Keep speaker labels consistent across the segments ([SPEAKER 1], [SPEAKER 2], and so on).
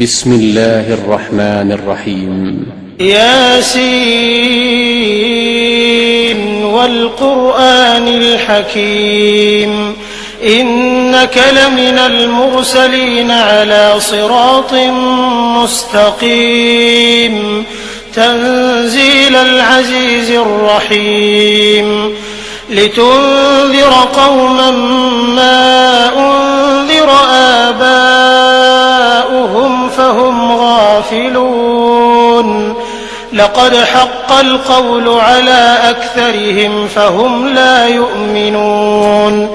[SPEAKER 1] بسم الله الرحمن الرحيم.
[SPEAKER 2] ياسين والقرآن الحكيم إنك لمن المرسلين على صراط مستقيم تنزيل العزيز الرحيم لتنذر قوما ما أنذر آباؤهم فهم غافلون لقد حق القول على أكثرهم فهم لا يؤمنون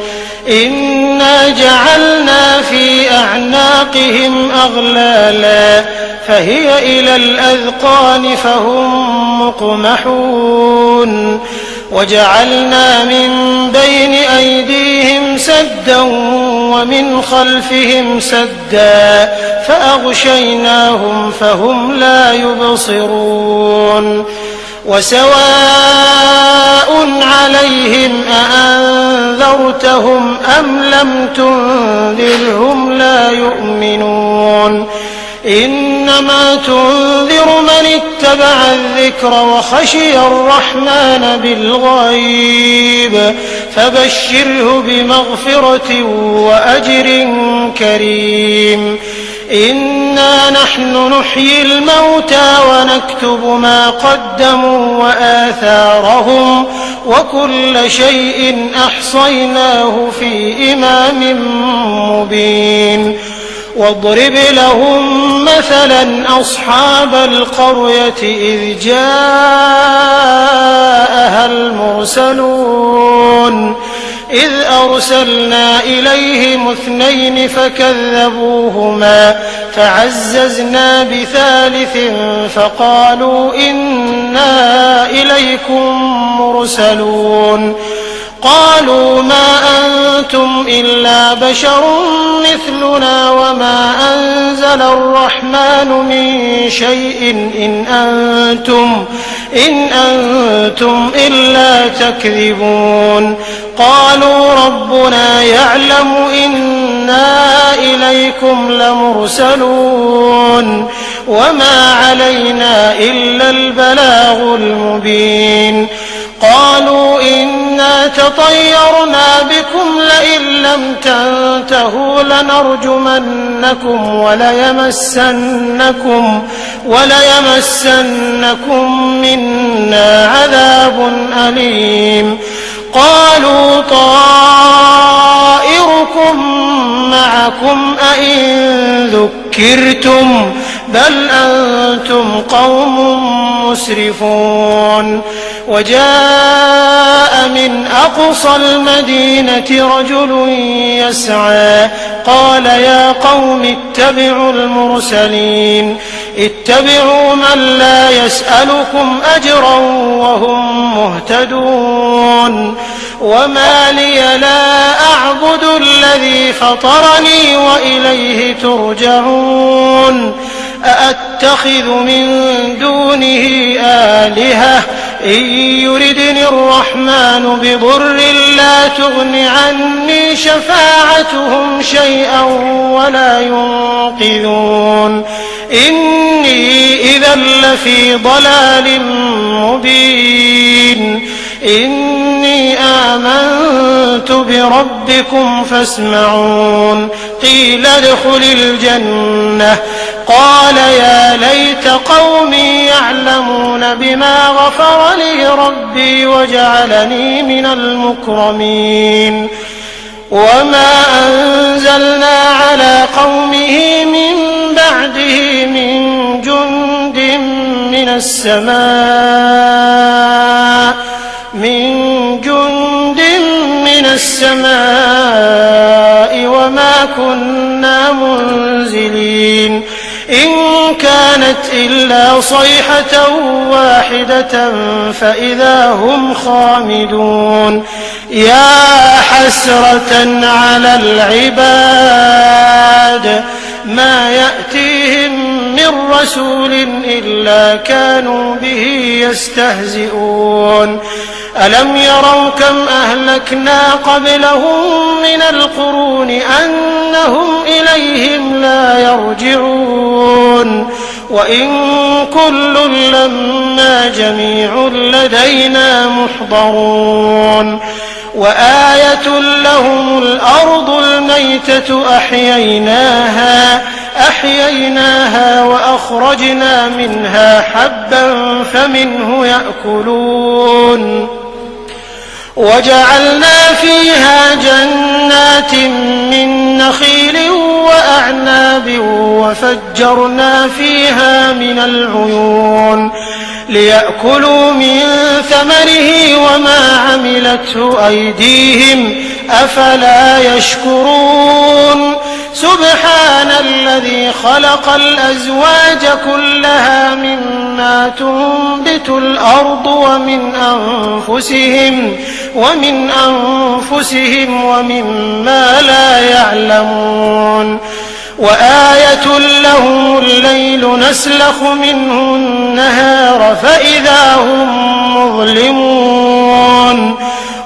[SPEAKER 2] إنا جعلنا في أعناقهم أغلالا فهي إلى الأذقان فهم مقمحون وجعلنا من بين أيديهم سدا ومن خلفهم سدا فأغشيناهم فهم لا يبصرون وسواء عليهم أأنذرتهم أم لم تنذرهم لا يؤمنون إنما تنذر من اتبع الذكر وخشي الرحمن بالغيب فبشره بمغفرة وأجر كريم إنا نحن نحيي الموتى ونكتب ما قدموا وآثارهم وكل شيء أحصيناه في إمام مبين واضرب لهم مثلا أصحاب القرية إذ جاءها المرسلون إذ أرسلنا إليهم 2 فكذبوهما فعززنا بثالث فقالوا إنا إليكم مرسلون قالوا ما أنتم إلا بشر مثلنا وما أنزل الرحمن من شيء إن أنتم إلا تكذبون قالوا ربنا يعلم إنا إليكم لمرسلون وما علينا إلا البلاغ المبين قالوا إنا تطيرنا بكم لئن لم تنتهوا لنرجمنكم وليمسنكم منا عذاب أليم قالوا طائركم معكم أئن ذكرتم بل أنتم قوم مسرفون وجاء من أقصى المدينة رجل يسعى قال يا قوم اتبعوا المرسلين اتبعوا من لا يسألكم أجرا وهم مهتدون وما لي لا أعبد الذي فطرني وإليه ترجعون أأتخذ من دونه آلهة إن يردني الرحمن بضر لا تغن عني شفاعتهم شيئا ولا ينقذون إني إذا لفي ضلال مبين إني آمنت بربكم فاسمعون قيل ادخل الجنة قال يا ليت قومي يعلمون بما غفر لي ربي وجعلني من المكرمين وما أنزلنا على قومه من بعده من جند من السماء وما كنا منزلين إن كانت إلا صيحة واحدة فإذا هم خامدون يا حسرة على العباد ما يأتيهم من رسول إلا كانوا به يستهزئون ألم يروا كم أهلكنا قبلهم من القرون أنهم إليهم لا يرجعون وإن كل لما جميع لدينا محضرون وآية لهم الأرض الميتة أحييناها وأخرجنا منها حبا فمنه يأكلون وجعلنا فيها جنات من نخيل وأعناب وفجرنا فيها من العيون ليأكلوا من ثمره وما عملته أيديهم أفلا يشكرون سبحان الذي خلق الأزواج كلها مما تنبت الأرض ومن أنفسهم ومما لا يعلمون وآية لهم الليل نسلخ منه النهار فإذا هم مظلمون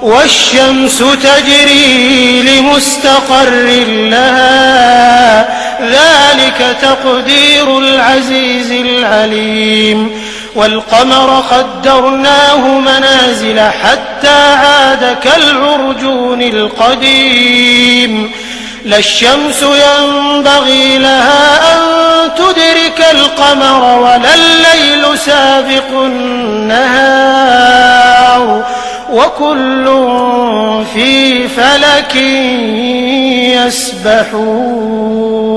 [SPEAKER 2] والشمس تجري لمستقر لها ذلك تقدير العزيز العليم والقمر قدرناه منازل حتى عاد كالعرجون القديم لا الشمس ينبغي لها أن تدرك القمر ولا الليل سابق النهار وكل في فلك يسبحون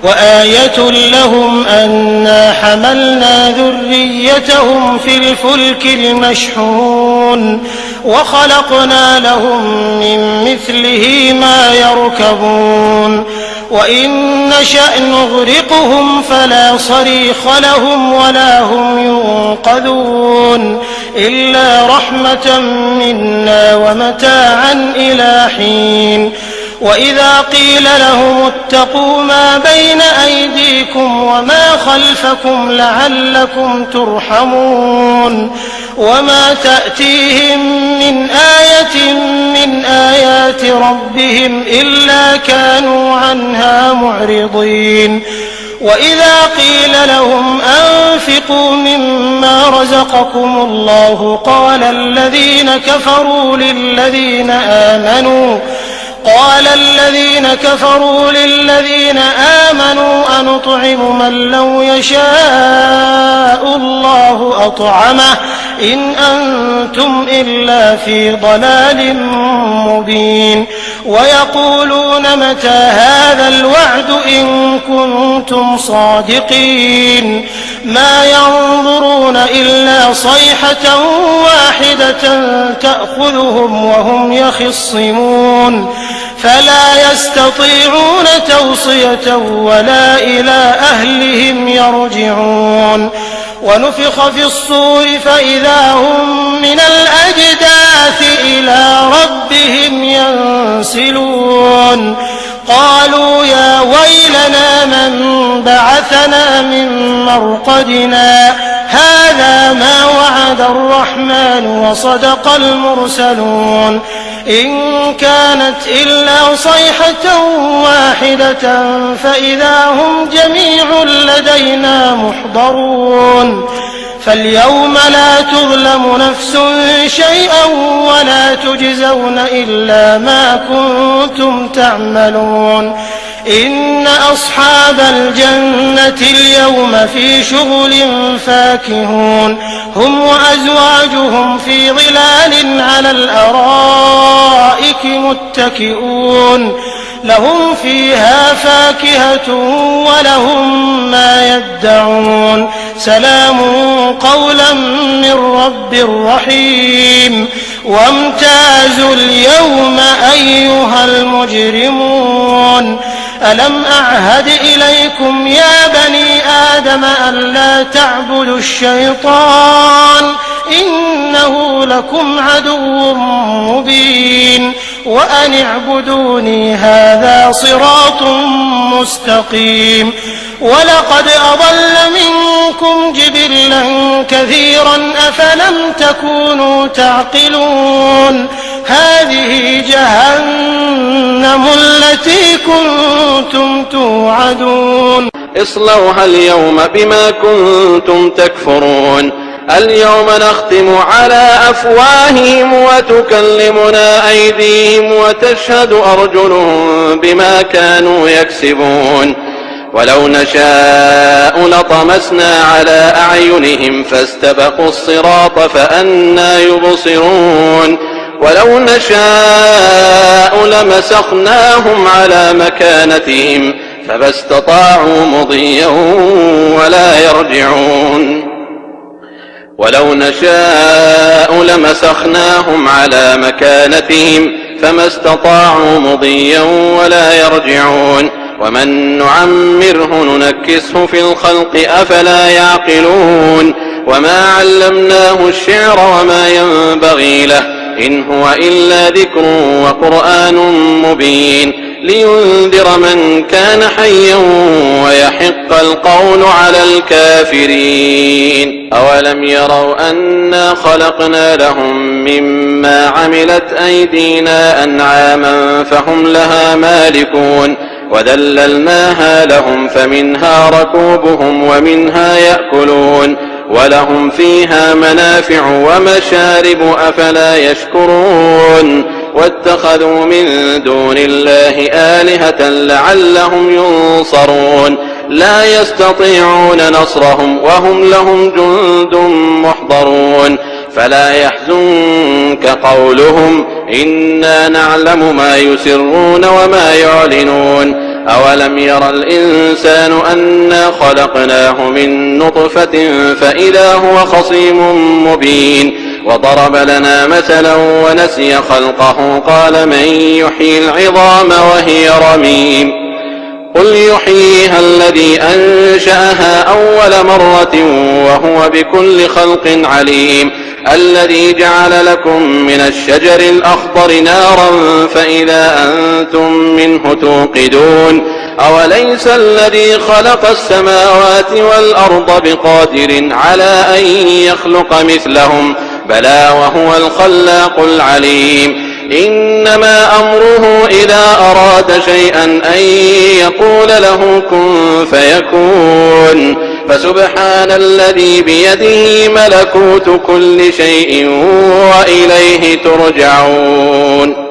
[SPEAKER 2] وآية لهم أنا حملنا ذريتهم في الفلك المشحون وخلقنا لهم من مثله ما يركبون وإن نشأ نغرقهم فلا صريخ لهم ولا هم ينقذون إلا رحمة منا ومتاعا إلى حين وإذا قيل لهم اتقوا ما بين أيديكم وما خلفكم لعلكم ترحمون وما تأتيهم من آية من آيات ربهم إلا كانوا عنها معرضين وإذا قيل لهم أنفقوا مما رزقكم الله قال الذين كفروا للذين آمنوا أنطعم من لو يشاء الله أطعمه إن أنتم إلا في ضلال مبين ويقولون متى هذا الوعد إن كنتم صادقين ما ينظرون إلا صيحة واحدة تأخذهم وهم يخصمون فلا يستطيعون توصية ولا إلى أهلهم يرجعون ونفخ في الصور فإذا هم من الأجداث إلى ربهم ينسلون قالوا يا ويلنا من بعثنا من مرقدنا هذا ما وعد الرحمن وصدق المرسلون إن كانت إلا صيحة واحدة فإذا هم جميع لدينا محضرون فاليوم لا تظلم نفس شيئا ولا تجزون إلا ما كنتم تعملون إن أصحاب الجنة اليوم في شغل فاكهون هم وأزواجهم في ظلال على الأرائك متكئون لهم فيها فاكهة ولهم ما يدعون سلام قولا من رب رحيم وامتازوا اليوم أيها المجرمون ألم أعهد إليكم يا بني آدم ألا تعبدوا الشيطان إنه لكم عدو مبين وأن اعبدوني هذا صراط مستقيم ولقد أضل منكم جبلا كثيرا أفلم تكونوا تعقلون هذه جهنم التي كنتم توعدون
[SPEAKER 3] اصلوها اليوم بما كنتم تكفرون اليوم نختم على أفواههم وتكلمنا أيديهم وتشهد أرجلهم بما كانوا يكسبون ولو نشاء لطمسنا على أعينهم فاستبقوا الصراط فأنى يبصرون ولو نشاء لمسخناهم على مكانتهم فما استطاعوا مضيا ولا يرجعون ولو نشاء لمسخناهم على مكانتهم فما استطاعوا مضيا ولا يرجعون ومن نعمره ننكسه في الخلق أفلا يعقلون وما علمناه الشعر وما ينبغي له إن هو إلا ذكر وقرآن مبين لينذر من كان حيا ويحق القول على الكافرين أولم يروا أنا خلقنا لهم مما عملت أيدينا أنعاما فهم لها مالكون وذللناها لهم فمنها ركوبهم ومنها يأكلون ولهم فيها منافع ومشارب أفلا يشكرون واتخذوا من دون الله آلهة لعلهم ينصرون لا يستطيعون نصرهم وهم لهم جند محضرون فلا يحزنك قولهم إنا نعلم ما يسرون وما يعلنون أولم ير الإنسان أنا خلقناه من نطفة فإذا هو خصيم مبين وضرب لنا مثلا ونسي خلقه قال من يحيي العظام وهي رميم قل يحييها الذي أنشأها أول مرة وهو بكل خلق عليم الذي جعل لكم من الشجر الأخضر نارا فإذا أنتم منه توقدون أوليس الذي خلق السماوات والأرض بقادر على أن يخلق مثلهم بلى وهو الخلاق العليم إنما أمره إذا أراد شيئا أن يقول له كن فيكون فسبحان الذي بيده ملكوت كل شيء وإليه ترجعون